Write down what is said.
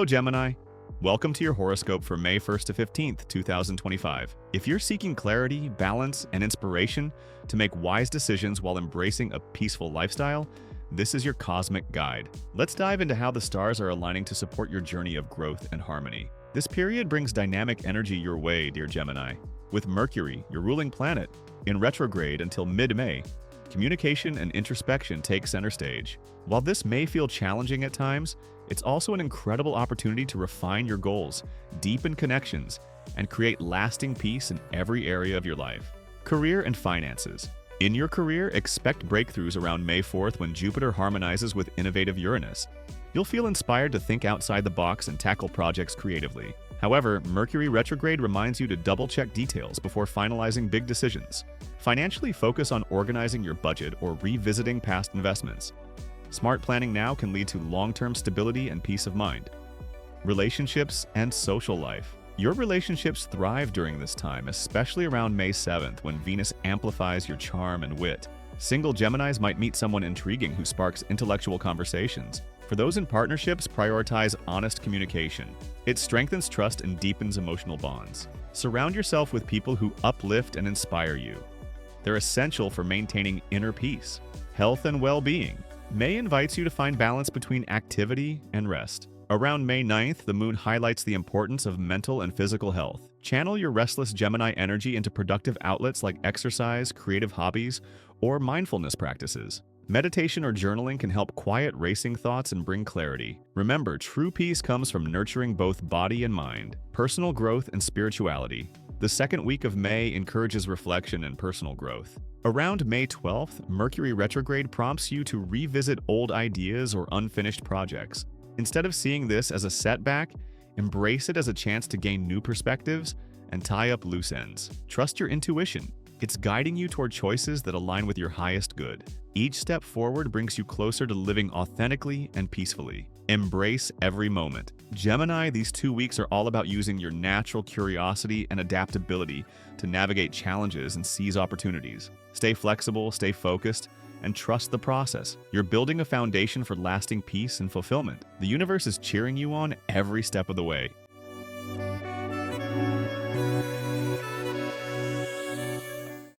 Gemini. Welcome to your horoscope for May 1st to 15th, 2025. If you're seeking clarity, balance, and inspiration to make wise decisions while embracing a peaceful lifestyle, this is your cosmic guide. Let's dive into how the stars are aligning to support your journey of growth and harmony. This period brings dynamic energy your way, dear Gemini. With Mercury, your ruling planet, in retrograde until mid-May, communication and introspection take center stage. While this may feel challenging at times, it's also an incredible opportunity to refine your goals, deepen connections, and create lasting peace in every area of your life. Career and finances. In your career, expect breakthroughs around May 4th when Jupiter harmonizes with innovative Uranus. You'll feel inspired to think outside the box and tackle projects creatively. However, Mercury retrograde reminds you to double-check details before finalizing big decisions. Financially, focus on organizing your budget or revisiting past investments. Smart planning now can lead to long-term stability and peace of mind. Relationships and social life. Your relationships thrive during this time, especially around May 7th when Venus amplifies your charm and wit. Single Geminis might meet someone intriguing who sparks intellectual conversations. For those in partnerships, prioritize honest communication. It strengthens trust and deepens emotional bonds. Surround yourself with people who uplift and inspire you. They're essential for maintaining inner peace. Health and well-being. May invites you to find balance between activity and rest. Around May 9th, the moon highlights the importance of mental and physical health. Channel your restless Gemini energy into productive outlets like exercise, creative hobbies, or mindfulness practices. Meditation or journaling can help quiet racing thoughts and bring clarity. Remember, true peace comes from nurturing both body and mind, personal growth and spirituality. The second week of May encourages reflection and personal growth. Around May 12th, Mercury retrograde prompts you to revisit old ideas or unfinished projects. Instead of seeing this as a setback, embrace it as a chance to gain new perspectives and tie up loose ends. Trust your intuition. It's guiding you toward choices that align with your highest good. Each step forward brings you closer to living authentically and peacefully. Embrace every moment. Gemini, these 2 weeks are all about using your natural curiosity and adaptability to navigate challenges and seize opportunities. Stay flexible, stay focused, and trust the process. You're building a foundation for lasting peace and fulfillment. The universe is cheering you on every step of the way.